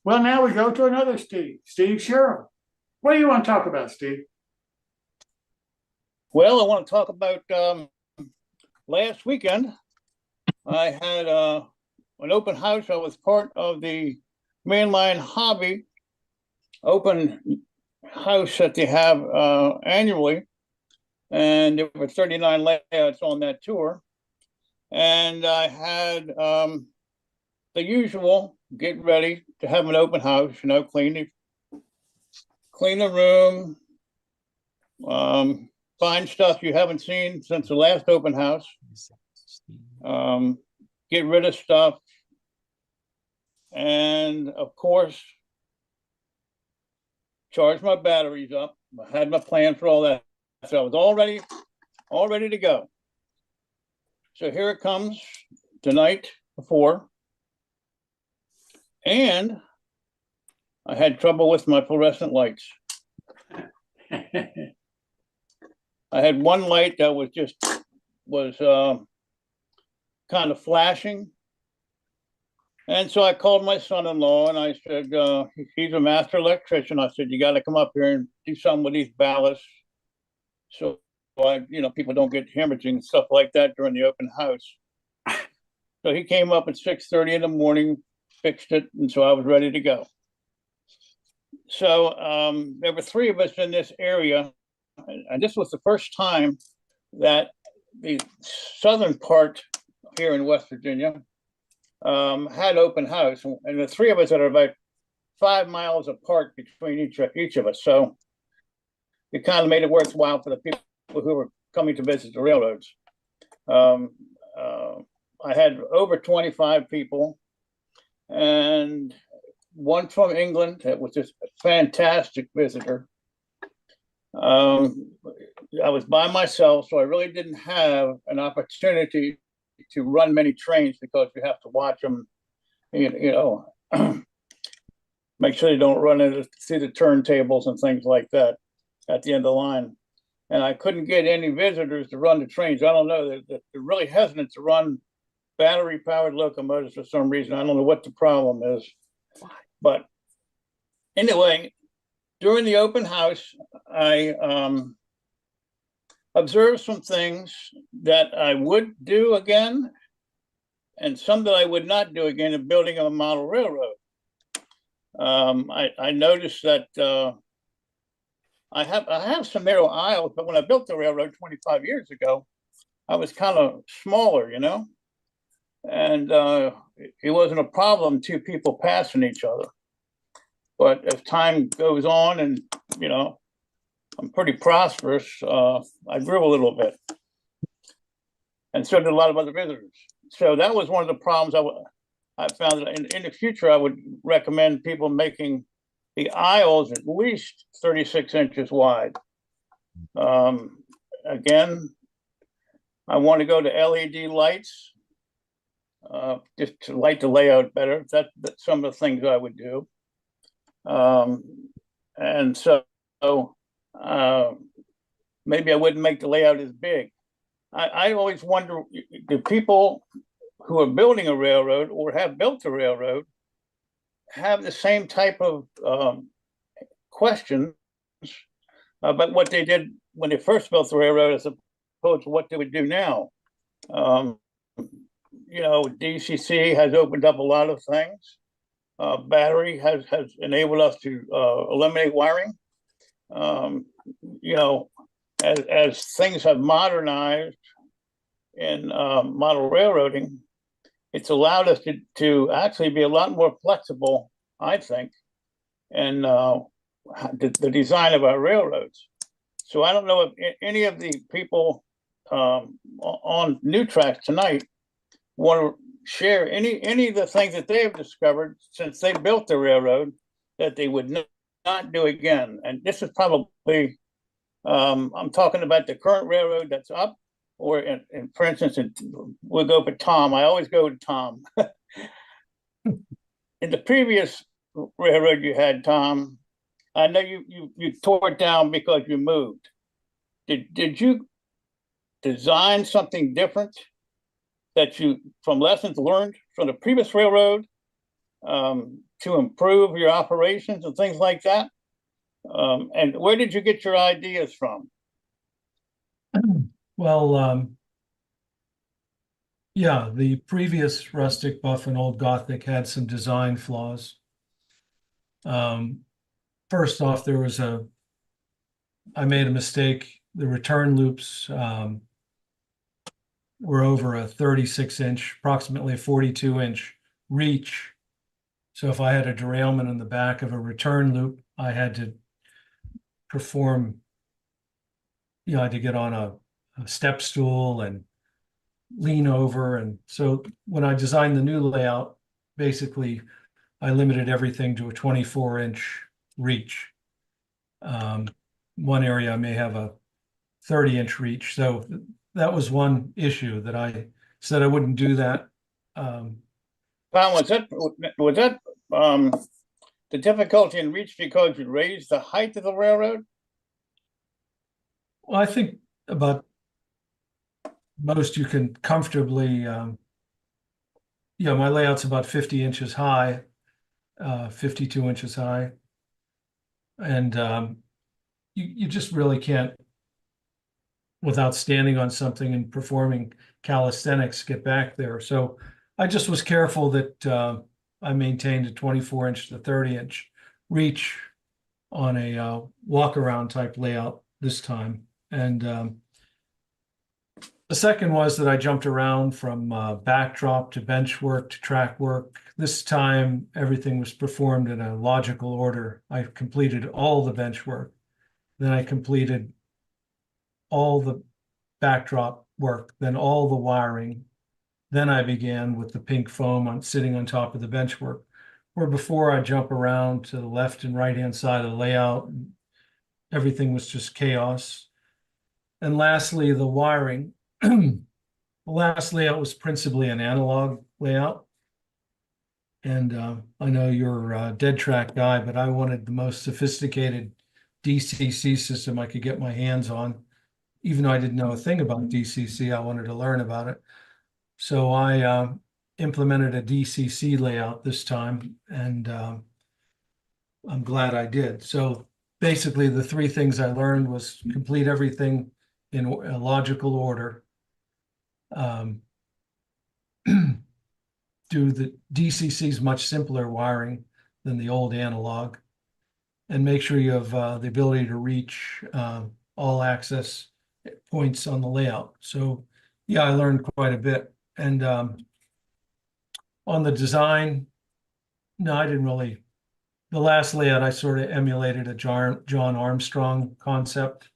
Well, now we go to another Steve Sherrill. What do you want to talk about, Steve? Well, I want to talk about last weekend. I had an open house. I was part of the Mainline Hobby open house that they have annually, and there were 39 layouts on that tour. And I had the usual get ready to have an open house, clean the room, find stuff you haven't seen since the last open house, get rid of stuff, and of course, charge my batteries up. I had my plan for all that. So I was all ready to go. So here it comes the night before. And I had trouble with my fluorescent lights. I had one light that was kind of flashing. And so I called my son-in-law and I said, he's a master electrician. I said, you got to come up here and do something with these ballasts. So people don't get hemorrhaging and stuff like that during the open house. So he came up at 6:30 in the morning, fixed it, and so I was ready to go. So there were three of us in this area, and this was the first time that the southern part here in West Virginia had open house, and the three of us are about 5 miles apart between each of us. So it kind of made it worthwhile for the people who were coming to visit the railroads. I had over 25 people, and one from England that was just a fantastic visitor. I was by myself, so I really didn't have an opportunity to run many trains because you have to watch them, make sure they don't run through the turntables and things like that at the end of the line. And I couldn't get any visitors to run the trains. I don't know, they're really hesitant to run battery-powered locomotives for some reason. I don't know what the problem is. But anyway, during the open house, I observed some things that I would do again and some that I would not do again in building a model railroad. I noticed that I have some narrow aisles, but when I built the railroad 25 years ago, I was kind of smaller, and it wasn't a problem, two people passing each other. But as time goes on and, I'm pretty prosperous, I grew a little bit. And so did a lot of other visitors. So that was one of the problems I found that in the future, I would recommend people making the aisles at least 36 inches wide. Again, I want to go to LED lights, just to light the layout better. That's some of the things I would do. And so maybe I wouldn't make the layout as big. I always wonder, do people who are building a railroad or have built a railroad have the same type of questions about what they did when they first built the railroad as opposed to what they would do now? DCC has opened up a lot of things. Battery has enabled us to eliminate wiring. As things have modernized in model railroading, it's allowed us to actually be a lot more flexible, I think, in the design of our railroads. So I don't know if any of the people on New Tracks tonight want to share any of the things that they have discovered since they built the railroad that they would not do again. And this is probably, I'm talking about the current railroad that's up, or for instance, we'll go for Tom. I always go to Tom. In the previous railroad you had, Tom, I know you tore it down because you moved. Did you design something different that from lessons learned from the previous railroad to improve your operations and things like that? And where did you get your ideas from? Well, yeah, the previous rustic, buff, and old Gothic had some design flaws. First off, I made a mistake. The return loops were over a 36-inch, approximately a 42-inch reach. So if I had a derailment in the back of a return loop, I had to perform, I had to get on a step stool and lean over. And so when I designed the new layout, basically I limited everything to a 24-inch reach. One area I may have a 30-inch reach. So that was one issue that I said I wouldn't do that. Tom, was that the difficulty in reach because you raised the height of the railroad? Well, I think about most you can comfortably, my layout's about 50 inches high, 52 inches high. And you just really can't, without standing on something and performing calisthenics, get back there. So I just was careful that I maintained a 24-inch to 30-inch reach on a walk-around type layout this time. And the second was that I jumped around from backdrop to bench work to track work. This time, everything was performed in a logical order. I completed all the bench work. Then I completed all the backdrop work, then all the wiring. Then I began with the pink foam sitting on top of the bench work. Where before I jump around to the left and right-hand side of the layout, everything was just chaos. And lastly, the wiring. The last layout was principally an analog layout. And I know you're a dead track guy, but I wanted the most sophisticated DCC system I could get my hands on. Even though I didn't know a thing about DCC, I wanted to learn about it. So I implemented a DCC layout this time, and I'm glad I did. So basically, the three things I learned was complete everything in a logical order. Do the DCC's much simpler wiring than the old analog, and make sure you have the ability to reach all access points on the layout. So yeah, I learned quite a bit. And on the design, no, I didn't really. The last layout, I sort of emulated a John Armstrong concept.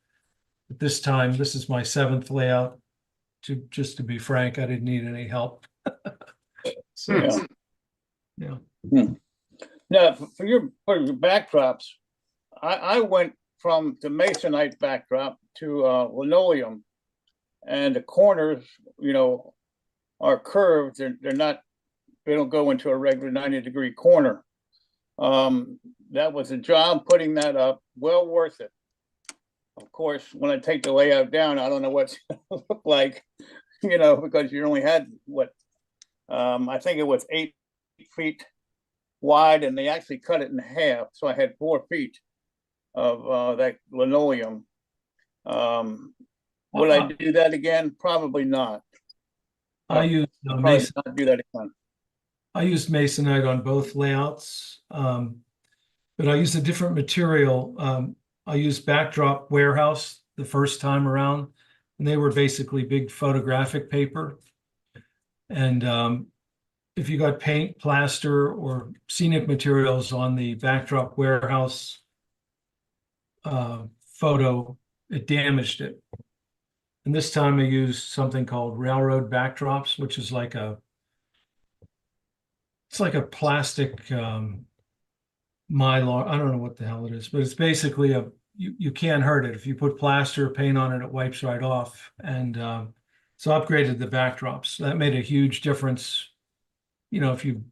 But this time, this is my 7th layout. Just to be frank, I didn't need any help. So, yeah. Now, for your backdrops, I went from the masonite backdrop to linoleum, and the corners, are curved. They're not. They don't go into a regular 90-degree corner. That was a job putting that up. Well worth it. Of course, when I take the layout down, I don't know what it's going to look like, because you only had I think it was 8 feet wide, and they actually cut it in half. So I had 4 feet of that linoleum. Would I do that again? Probably not. I used Probably not do that again. I used masonite on both layouts, but I used a different material. I used backdrop warehouse the first time around, and they were basically big photographic paper. And if you got paint, plaster, or scenic materials on the backdrop warehouse photo, it damaged it. And this time I used something called railroad backdrops, which is it's like a plastic Mylar. I don't know what the hell it is, but it's basically you can't hurt it. If you put plaster or paint on it, it wipes right off. And so I upgraded the backdrops. That made a huge difference. If you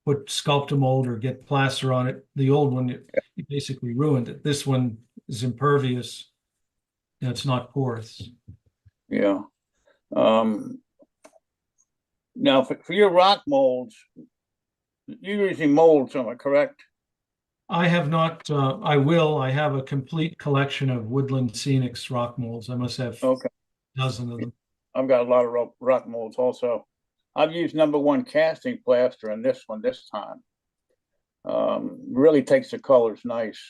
put Sculptamold or get plaster on it, the old one, you basically ruined it. This one is impervious. It's not porous. Yeah. Now for your rock molds, You usually mold some, correct? I have not, I will, I have a complete collection of woodland scenics rock molds. I must have Okay, a dozen of them. I've got a lot of rock molds also. I've used #1 casting plaster in this one this time. Really takes the colors nice.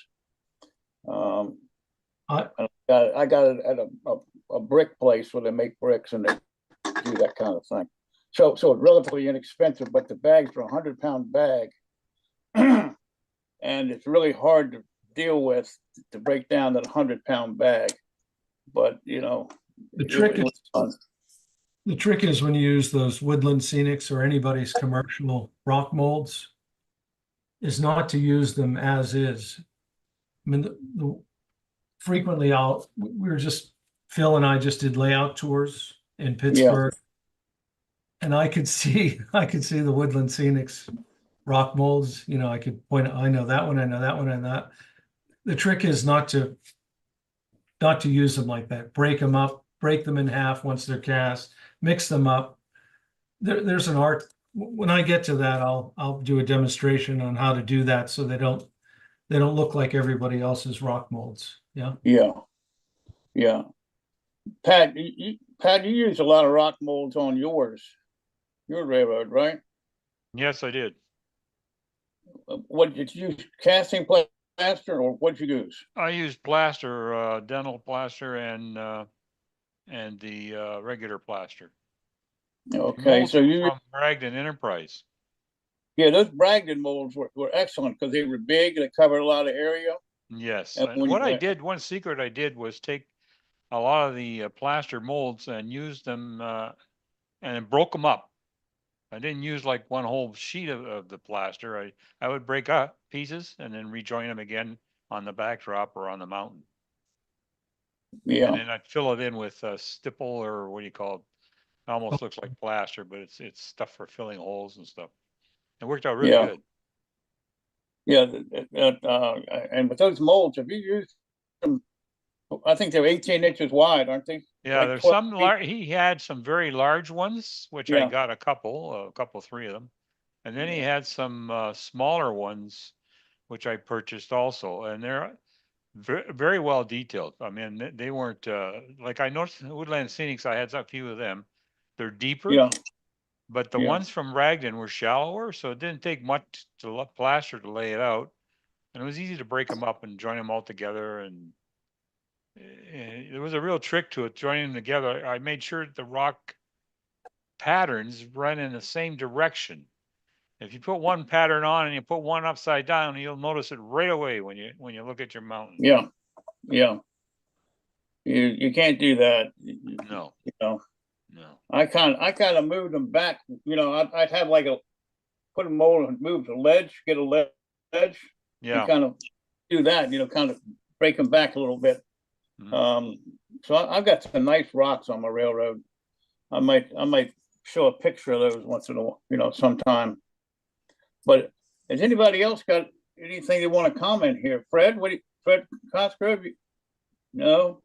I, I got it at a brick place where they make bricks and they do that kind of thing. So it's relatively inexpensive, but the bags are 100-pound bag. And it's really hard to deal with to break down that 100-pound bag. But you know, the trick it was fun. The trick is when you use those woodland scenics or anybody's commercial rock molds, is not to use them as is. I mean, frequently we were just, Phil and I just did layout tours in Pittsburgh. And I could see the woodland scenics rock molds. You know, I could point, I know that one, I know that one, and that. The trick is not to use them like that. Break them up, break them in half once they're cast, mix them up. There's an art. When I get to that, I'll do a demonstration on how to do that so they don't look like everybody else's rock molds. Yeah. Yeah. Pat, Pat, you use a lot of rock molds on your railroad, right? Yes, I did. What did you use? Casting plaster, or what did you use? I used plaster, dental plaster, and the regular plaster. Okay, Molds so you from Bragdon Enterprise. yeah, those Bragdon molds were excellent because they were big and they covered a lot of area. Yes, And and what I did, one secret I did was take a lot of the plaster molds and use them and broke them up. I didn't use like one whole sheet of the plaster. I would break up pieces and then rejoin them again on the backdrop or on the mountain. Yeah, And then I'd fill it in with stipple, or what do you call it? It almost looks like plaster, but it's stuff for filling holes and stuff. It worked out really yeah. good. Yeah, and with those molds, if you use them, I think they're 18 inches wide, aren't they? Yeah, Like there's 12 some feet. he had some very large ones, which I Yeah, got a couple, 3 of them. And then he had some smaller ones, which I purchased also. And they're very well detailed. I mean, they weren't like I noticed in Woodland Scenics, I had a few of them. They're deeper, yeah, but the yeah, ones from Raglan were shallower, so it didn't take much to plaster to lay it out. And it was easy to break them up and join them all together. And there was a real trick to it, joining them together. I made sure the rock patterns run in the same direction. If you put one pattern on and you put one upside down, you'll notice it right away when you look at your mountain. yeah, yeah. You can't do that. No, You know, no. I kind of moved them back. You know, I'd have like put a mold and move the ledge, get a ledge, and Yeah. kind of do that. You know, kind of break them back a little bit. Mhm. So I've got some nice rocks on my railroad. I might show a picture of those once in a while, you know, sometime. But has anybody else got anything they want to comment here? Fred, Fred Cosgrove? No?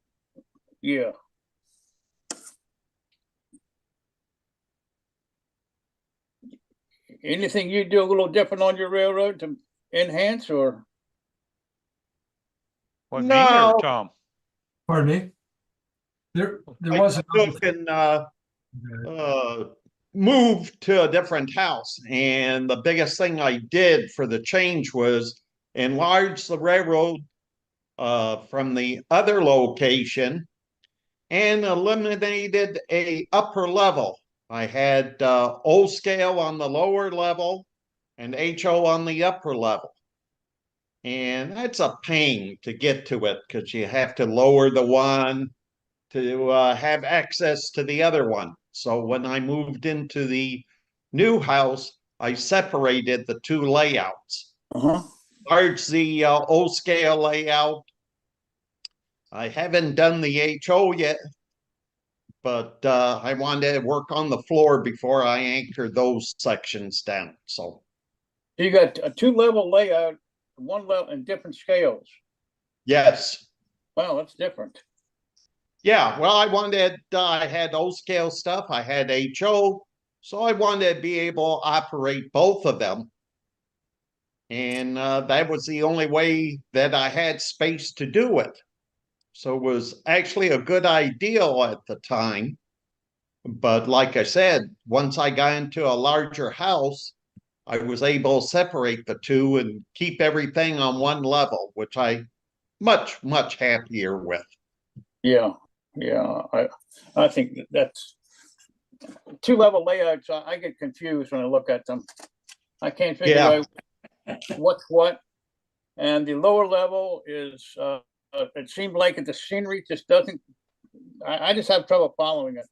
Yeah. Anything you do a little different on your railroad to enhance, or? What, me No. or Tom? Pardon me? There I was another took and moved to a different house. And the biggest thing I did for the change was enlarge the railroad from the other location and eliminated a upper level. I had O scale on the lower level and HO on the upper level. And that's a pain to get to it because you have to lower the one to have access to the other one. So when I moved into the new house, I separated the two layouts. Large the O scale layout. I haven't done the HO yet, but I wanted to work on the floor before I anchor those sections down. So you got a 2-level layout, one level and different scales. yes. Wow, that's different. Yeah, well, I had O scale stuff, I had HO, so I wanted to be able to operate both of them. And that was the only way that I had space to do it. So it was actually a good idea at the time. But like I said, once I got into a larger house, I was able to separate the two and keep everything on one level, which I much happier with. Yeah, yeah, I think that's two level layouts. I get confused when I look at them. I can't figure Yeah. out what's what. And the lower level is, it seemed like the scenery just doesn't, I just have trouble following it.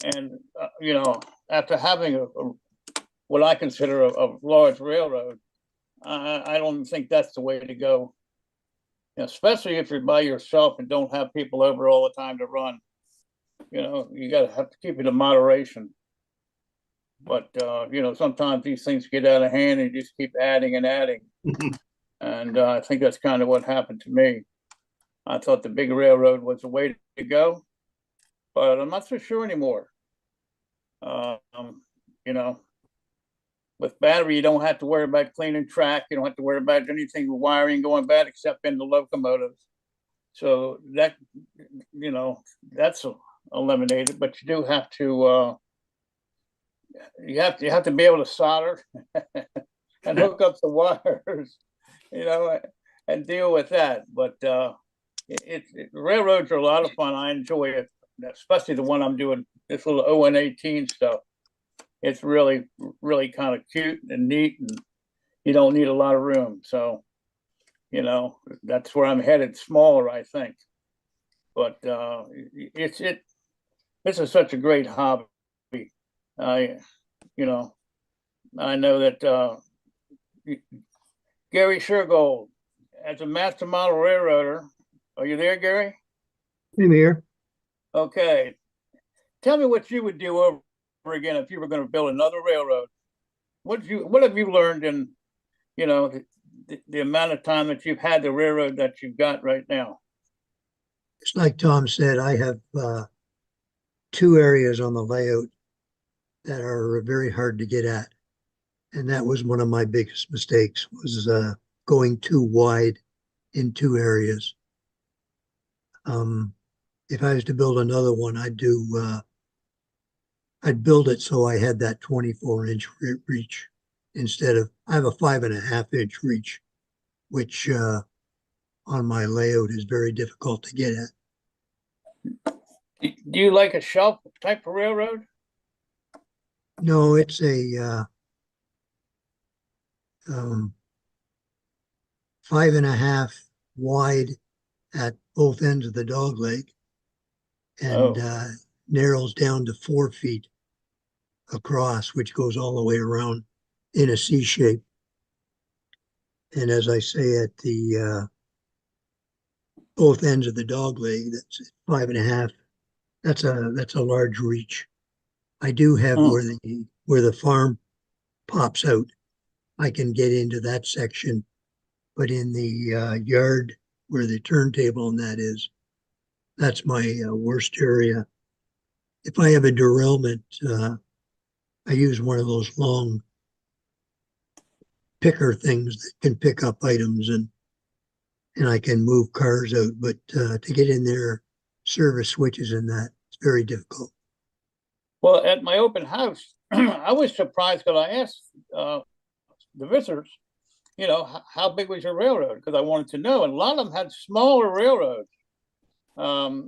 And, you know, after having what I consider a large railroad, I don't think that's the way to go. Especially if you're by yourself and don't have people over all the time to run. You know, you gotta have to keep it in moderation. But you know, sometimes these things get out of hand and you just keep adding and adding. And I think that's kind of what happened to me. I thought the big railroad was the way to go, but I'm not so sure anymore. You know, with battery, you don't have to worry about cleaning track. You don't have to worry about anything with wiring going bad except in the locomotives. So that, you know, that's eliminated, but you do have to, you have to be able to solder and hook up the wires, you know, and deal with that. But railroads are a lot of fun. I enjoy it, especially the one I'm doing, this little ON18 stuff. It's really kind of cute and neat, and you don't need a lot of room. So, you know, that's where I'm headed, smaller, I think. But this is such a great hobby. You know, I know that Gary Sherrill, as a master model railroader, are you there, Gary? I'm here. Okay. Tell me what you would do over again if you were going to build another railroad. What have you learned in, you know, the amount of time that you've had the railroad that you've got right now? It's like Tom said, I have two areas on the layout that are very hard to get at. And that was one of my biggest mistakes, was going too wide in two areas. If I was to build another one, I'd build it so I had that 24-inch reach instead of, I have a 5.5-inch reach, which on my layout is very difficult to get at. Do you like a shelf type of railroad? No, it's a 5.5 wide at both ends of the dog leg, and narrows down to 4 feet across, which goes all the way around in a C shape. And as I say, at the both ends of the dog leg, that's 5.5. That's a large reach. I do have where the farm pops out. I can get into that section, but in the yard where the turntable and that is, that's my worst area. If I have a derailment, I use one of those long picker things that can pick up items, and I can move cars out. But to get in there, service switches and that, it's very difficult. Well, at my open house, I was surprised because I asked the visitors, you know, how big was your railroad? Because I wanted to know, and a lot of them had smaller railroads. I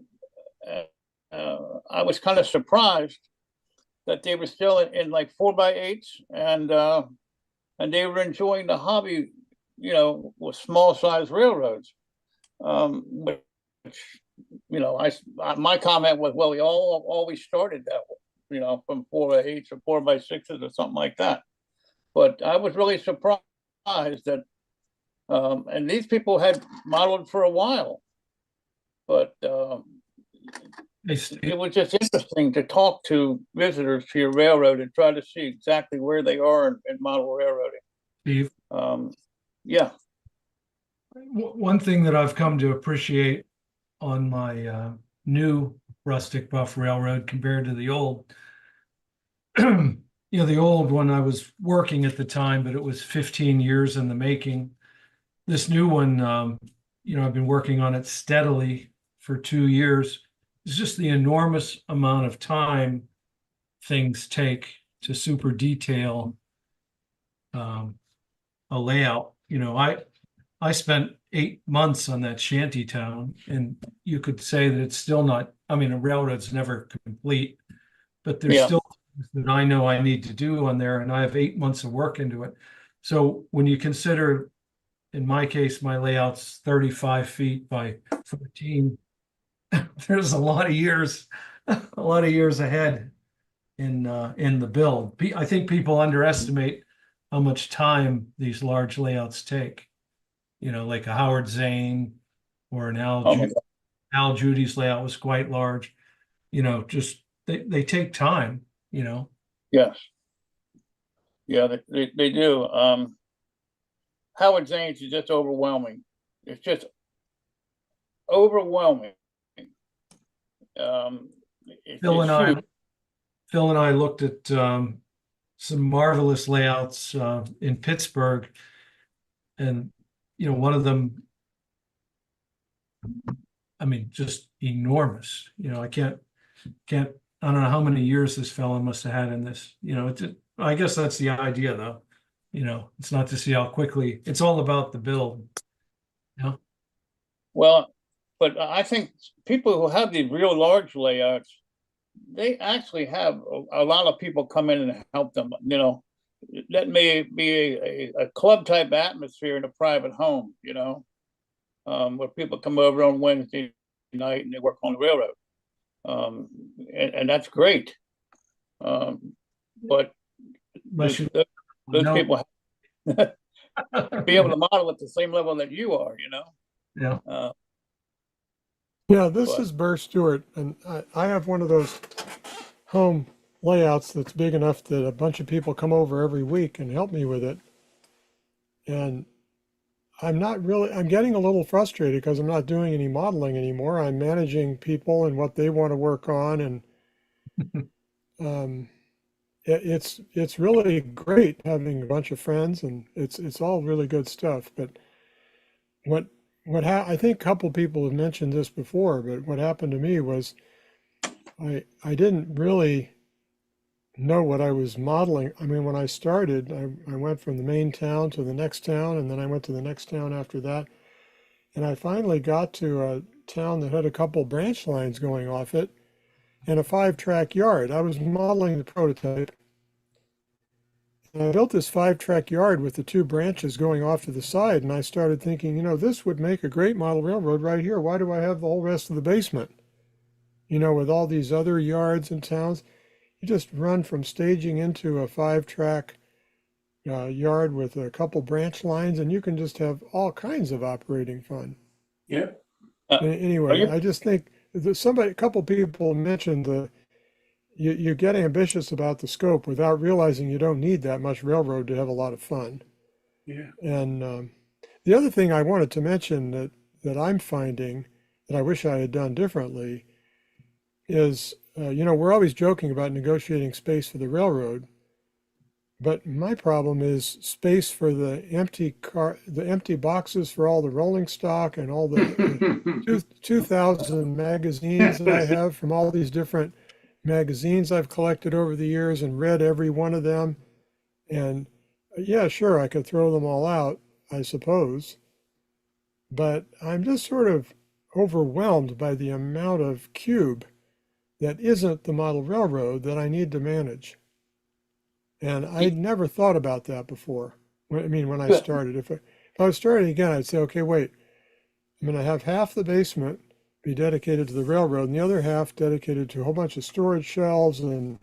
was kind of surprised that they were still in like 4x8s, and they were enjoying the hobby, you know, with small size railroads. Which, you know, my comment was, well, we all always started that way, you know, from 4x8s or 4x6s or something like that. But I was really surprised that, and these people had modeled for a while, but it was just interesting to talk to visitors to your railroad and try to see exactly where they are in model railroading. Steve, yeah. One thing that I've come to appreciate on my new rustic buff railroad compared to the old the old one, I was working at the time, but it was 15 years in the making. This new one, I've been working on it steadily for 2 years. It's just the enormous amount of time things take to super detail a layout. I spent 8 months on that shanty town, and you could say that it's still not, I mean, a railroad's never complete, but there's Yeah. still things that I know I need to do on there, and I have 8 months of work into it. So when you consider, in my case, my layout's 35 feet by 14, there's a lot of years, ahead in the build. I think people underestimate how much time these large layouts take. Like a Howard Zane or an Oh my God. Al Judy's layout was quite large. Just they take time. Yes. Yeah, they do. Howard Zane's is just overwhelming. It's just overwhelming. It's Phil and huge. I looked at some marvelous layouts in Pittsburgh, and one of them, I mean, just enormous. I don't know how many years this fellow must have had in this. I guess that's the idea, though. It's not to see how quickly. It's all about the build. Well, but I think people who have these real large layouts, they actually have a lot of people come in and help them. That may be a club type atmosphere in a private home, where people come over on Wednesday night and they work on the railroad. And that's great. But Unless you those know. people have to be able to model at the same level that you are, Yeah. Yeah, this But- is Burr Stewart, and I have one of those home layouts that's big enough that a bunch of people come over every week and help me with it. And I'm getting a little frustrated because I'm not doing any modeling anymore. I'm managing people and what they want to work on, and it's really great having a bunch of friends, and it's all really good stuff. But I think a couple people have mentioned this before, but what happened to me was I didn't really know what I was modeling. I mean, when I started, I went from the main town to the next town, and then I went to the next town after that. And I finally got to a town that had a couple branch lines going off it and a 5-track yard. I was modeling the prototype. And I built this 5-track yard with the 2 branches going off to the side, and I started thinking, this would make a great model railroad right here. Why do I have the whole rest of the basement? With all these other yards and towns, you just run from staging into a 5-track yard with a couple branch lines, and you can just have all kinds of operating fun. Yeah. Anyway, I just think that a couple people mentioned you get ambitious about the scope without realizing you don't need that much railroad to have a lot of fun. Yeah. And the other thing I wanted to mention that I'm finding that I wish I had done differently is, we're always joking about negotiating space for the railroad, but my problem is space for the empty boxes for all the rolling stock and all the 2,000 magazines that I have from all these different magazines I've collected over the years and read every one of them. And yeah, sure, I could throw them all out, I suppose, but I'm just sort of overwhelmed by the amount of cube that isn't the model railroad that I need to manage. And I'd never thought about that before. When I started, if I was starting again, I'd say, okay, wait, I'm going to have half the basement be dedicated to the railroad and the other half dedicated to a whole bunch of storage shelves and,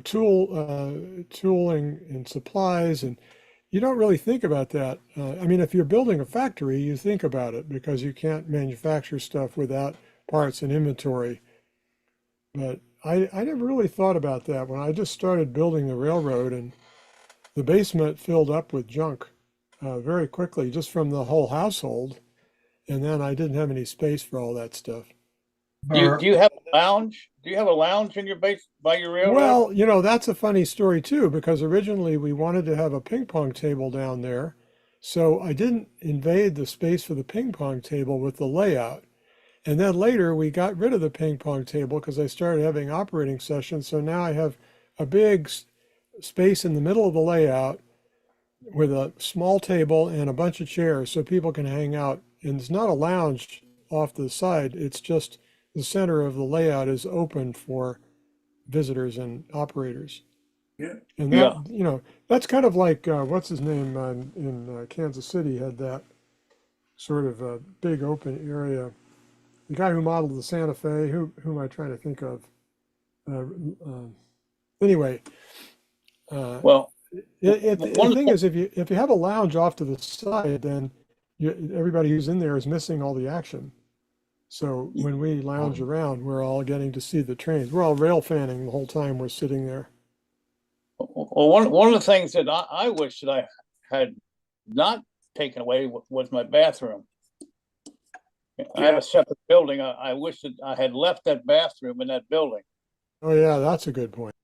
tooling and supplies. And you don't really think about that. If you're building a factory, you think about it because you can't manufacture stuff without parts and inventory. But I never really thought about that when I just started building the railroad, and the basement filled up with junk very quickly just from the whole household. And then I didn't have any space for all that stuff. Do you have a lounge? Do you have a lounge in your base by your railroad? Well, you know, that's a funny story too, because originally we wanted to have a ping pong table down there. So I didn't invade the space for the ping pong table with the layout. And then later we got rid of the ping pong table because I started having operating sessions. So now I have a big space in the middle of the layout with a small table and a bunch of chairs so people can hang out. And it's not a lounge off the side. It's just the center of the layout is open for visitors and operators. Yeah. And Yeah. that, you know, that's kind of like, what's his name in Kansas City had that sort of a big open area. The guy who modeled the Santa Fe, who am I trying to think of? Anyway, Well, the thing is, if you have a lounge off to the side, then everybody who's in there is missing all the action. So when we lounge around, we're all getting to see the trains. We're all rail fanning the whole time we're sitting there. well, one of the things that I wish that I had not taken away was my bathroom. I have a separate building. I wish that I had left that bathroom in that building. Oh yeah, that's a good point.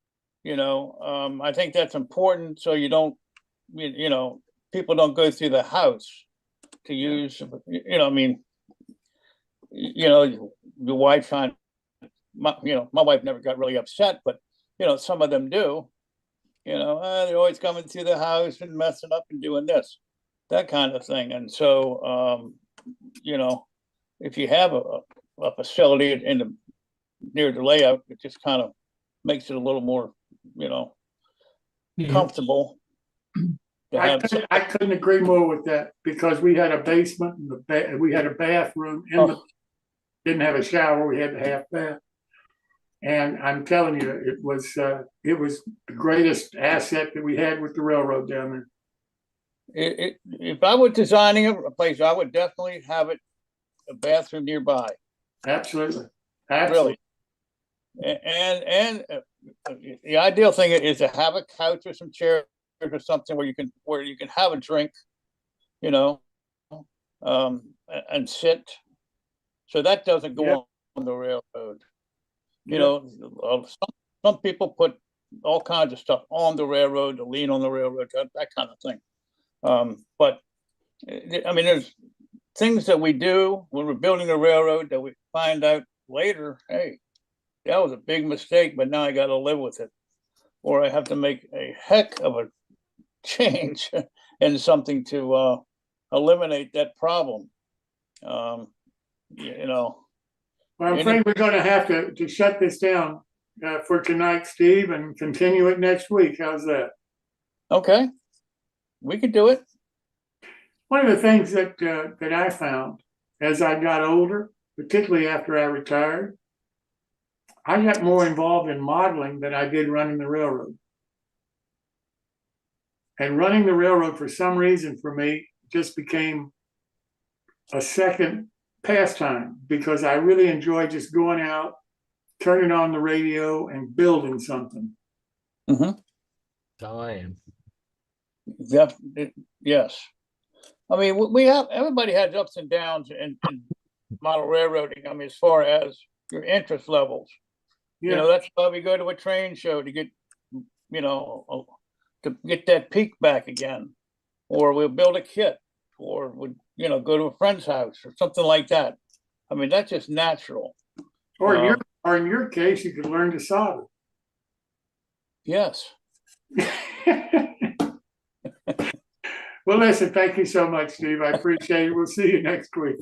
You know, I think that's important so you don't, you know, people don't go through the house to use, you know, I mean, you know, your wife kind of, my wife never got really upset, but, you know, some of them do, you know, they're always coming through the house and messing up and doing this, that kind of thing. And so, you know, if you have a facility near the layout, it just kind of makes it a little more, you know, comfortable. I couldn't agree more with that because we had a basement and we had a bathroom didn't have a shower. We had a half bath, and I'm telling you, it was the greatest asset that we had with the railroad down there. If I were designing a place, I would definitely have a bathroom nearby. Absolutely. Really. And the ideal thing is to have a couch or some chairs or something where you can have a drink, you know, and sit. So that doesn't go on the railroad. You know, some people put all kinds of stuff on the railroad to lean on the railroad, that kind of thing. But I mean, there's things that we do when we're building a railroad that we find out later, hey, that was a big mistake, but now I got to live with it. Or I have to make a heck of a change and something to eliminate that problem. You know. Well, I'm afraid we're going to have to shut this down for tonight, Steve, and continue it next week. How's that? Okay, we could do it. One of the things that I found as I got older, particularly after I retired, I got more involved in modeling than I did running the railroad. And running the railroad, for some reason, for me, just became a second pastime because I really enjoy just going out, turning on the radio, and building something. Mm-hmm. That's how I am. Yes. I mean, everybody has ups and downs in model railroading. I mean, as far as your interest levels, you know, that's why we go to a train show to get, you know, to get that peak back again, or we'll build a kit, or would, you know, go to a friend's house or something like that. I mean, that's just natural. Or in your case, you could learn to solder. Yes. Well, listen, thank you so much, Steve. I appreciate it. We'll see you next week.